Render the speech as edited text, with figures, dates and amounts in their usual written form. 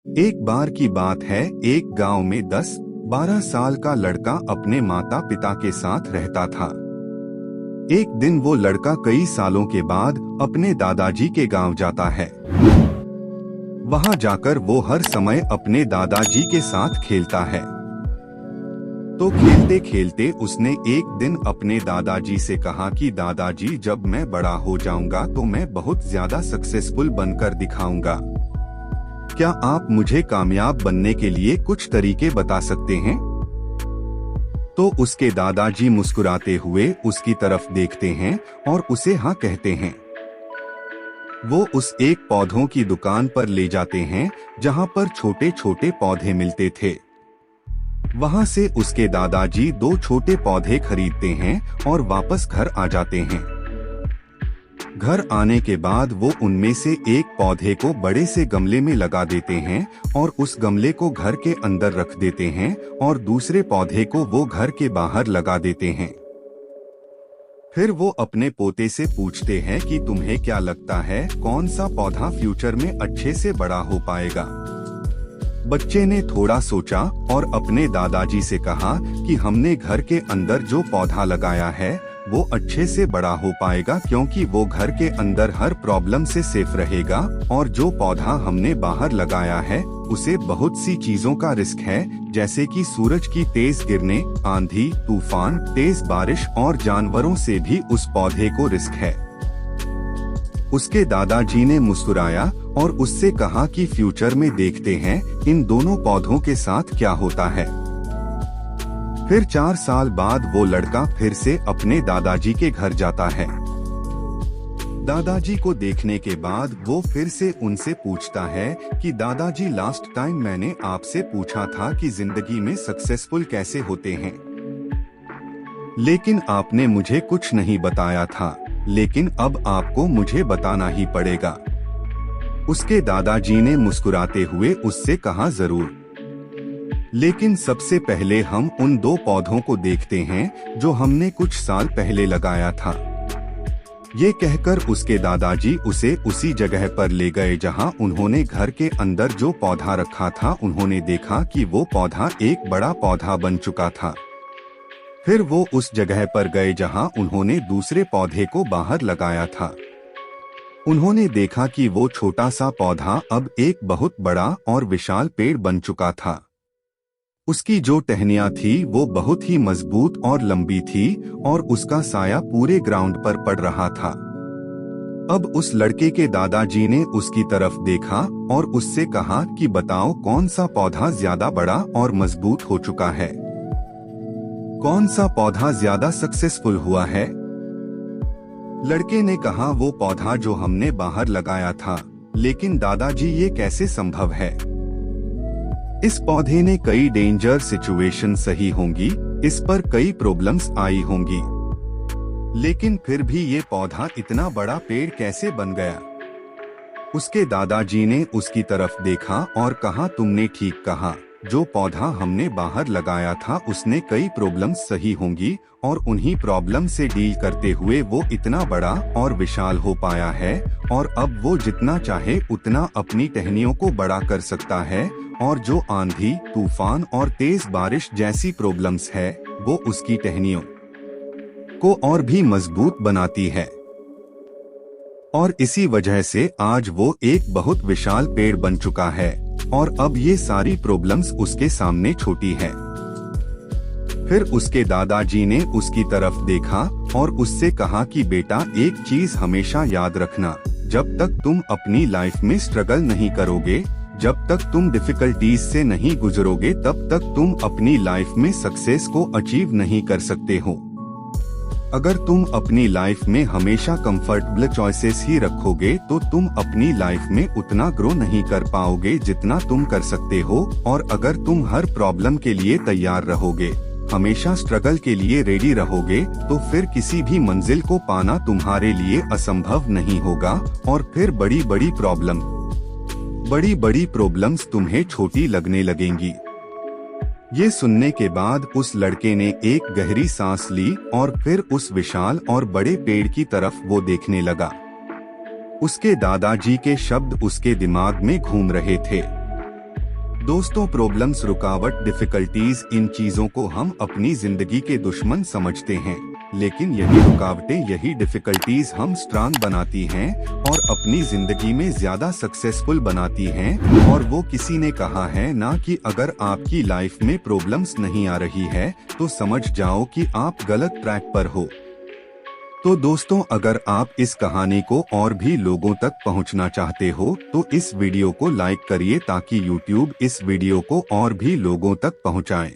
एक बार की बात है, एक गांव में 10-12 साल का लड़का अपने माता पिता के साथ रहता था। एक दिन वो लड़का कई सालों के बाद अपने दादाजी के गांव जाता है। वहां जाकर वो हर समय अपने दादाजी के साथ खेलता है। तो खेलते खेलते उसने एक दिन अपने दादाजी से कहा कि दादाजी, जब मैं बड़ा हो जाऊंगा तो मैं बहुत ज्यादा सक्सेसफुल बनकर दिखाऊंगा। क्या आप मुझे कामयाब बनने के लिए कुछ तरीके बता सकते हैं? तो उसके दादाजी मुस्कुराते हुए उसकी तरफ देखते हैं और उसे हाँ कहते हैं। वो उस एक पौधों की दुकान पर ले जाते हैं जहां पर छोटे छोटे पौधे मिलते थे। वहां से उसके दादाजी 2 छोटे पौधे खरीदते हैं और वापस घर आ जाते हैं। घर आने के बाद वो उनमें से एक पौधे को बड़े से गमले में लगा देते हैं और उस गमले को घर के अंदर रख देते हैं और दूसरे पौधे को वो घर के बाहर लगा देते हैं। फिर वो अपने पोते से पूछते हैं कि तुम्हें क्या लगता है, कौन सा पौधा फ्यूचर में अच्छे से बड़ा हो पाएगा? बच्चे ने थोड़ा सोचा और अपने दादाजी से कहा कि हमने घर के अंदर जो पौधा लगाया है वो अच्छे से बड़ा हो पाएगा, क्योंकि वो घर के अंदर हर प्रॉब्लम से सेफ रहेगा, और जो पौधा हमने बाहर लगाया है उसे बहुत सी चीजों का रिस्क है, जैसे कि सूरज की तेज गिरने, आंधी, तूफान, तेज बारिश और जानवरों से भी उस पौधे को रिस्क है। उसके दादाजी ने मुस्कुराया और उससे कहा कि फ्यूचर में देखते हैं इन दोनों पौधों के साथ क्या होता है। फिर 4 साल बाद वो लड़का फिर से अपने दादाजी के घर जाता है। दादाजी को देखने के बाद वो फिर से उनसे पूछता है कि दादाजी, लास्ट टाइम मैंने आपसे पूछा था कि जिंदगी में सक्सेसफुल कैसे होते हैं, लेकिन आपने मुझे कुछ नहीं बताया था, लेकिन अब आपको मुझे बताना ही पड़ेगा। उसके दादाजी ने मुस्कुराते हुए उससे कहा, जरूर, लेकिन सबसे पहले हम उन 2 पौधों को देखते हैं जो हमने कुछ साल पहले लगाया था। ये कहकर उसके दादाजी उसे उसी जगह पर ले गए जहां उन्होंने घर के अंदर जो पौधा रखा था। उन्होंने देखा कि वो पौधा एक बड़ा पौधा बन चुका था। फिर वो उस जगह पर गए जहां उन्होंने दूसरे पौधे को बाहर लगाया था। उन्होंने देखा कि वो छोटा सा पौधा अब एक बहुत बड़ा और विशाल पेड़ बन चुका था। उसकी जो टहनियां थी वो बहुत ही मजबूत और लंबी थी और उसका साया पूरे ग्राउंड पर पड़ रहा था। अब उस लड़के के दादाजी ने उसकी तरफ देखा और उससे कहा कि बताओ, कौन सा पौधा ज्यादा बड़ा और मजबूत हो चुका है? कौन सा पौधा ज्यादा सक्सेसफुल हुआ है? लड़के ने कहा, वो पौधा जो हमने बाहर लगाया था। लेकिन दादाजी, ये कैसे संभव है? इस पौधे ने कई डेंजर सिचुएशन सही होंगी, इस पर कई प्रॉब्लम्स आई होंगी, लेकिन फिर भी ये पौधा इतना बड़ा पेड़ कैसे बन गया? उसके दादाजी ने उसकी तरफ देखा और कहा, तुमने ठीक कहा, जो पौधा हमने बाहर लगाया था उसने कई प्रॉब्लम्स सही होंगी, और उन्हीं प्रॉब्लम से डील करते हुए वो इतना बड़ा और विशाल हो पाया है, और अब वो जितना चाहे उतना अपनी टहनियों को बड़ा कर सकता है, और जो आंधी, तूफान और तेज बारिश जैसी प्रॉब्लम्स है वो उसकी टहनियों को और भी मजबूत बनाती है। और इसी वजह से आज वो एक बहुत विशाल पेड़ बन चुका है, और अब ये सारी प्रॉब्लम्स उसके सामने छोटी है। फिर उसके दादाजी ने उसकी तरफ देखा और उससे कहा कि बेटा, एक चीज हमेशा याद रखना, जब तक तुम अपनी लाइफ में स्ट्रगल नहीं करोगे, जब तक तुम डिफिकल्टीज से नहीं गुजरोगे, तब तक तुम अपनी लाइफ में सक्सेस को अचीव नहीं कर सकते हो। अगर तुम अपनी लाइफ में हमेशा कंफर्टेबल चॉइसेस ही रखोगे तो तुम अपनी लाइफ में उतना ग्रो नहीं कर पाओगे जितना तुम कर सकते हो, और अगर तुम हर प्रॉब्लम के लिए तैयार रहोगे, हमेशा स्ट्रगल के लिए रेडी रहोगे, तो फिर किसी भी मंजिल को पाना तुम्हारे लिए असंभव नहीं होगा, और फिर बड़ी बड़ी प्रॉब्लम्स तुम्हें छोटी लगने लगेंगी। ये सुनने के बाद उस लड़के ने एक गहरी सांस ली और फिर उस विशाल और बड़े पेड़ की तरफ वो देखने लगा। उसके दादाजी के शब्द उसके दिमाग में घूम रहे थे। दोस्तों, प्रॉब्लम्स, रुकावट, डिफिकल्टीज, इन चीजों को हम अपनी जिंदगी के दुश्मन समझते हैं, लेकिन यही रुकावटें, यही डिफिकल्टीज हम स्ट्रांग बनाती हैं और अपनी जिंदगी में ज्यादा सक्सेसफुल बनाती हैं। और वो किसी ने कहा है ना कि अगर आपकी लाइफ में प्रॉब्लम्स नहीं आ रही है तो समझ जाओ कि आप गलत ट्रैक पर हो। तो दोस्तों, अगर आप इस कहानी को और भी लोगों तक पहुंचना चाहते हो तो इस वीडियो को लाइक करिए ताकि YouTube इस वीडियो को और भी लोगों तक पहुंचाए।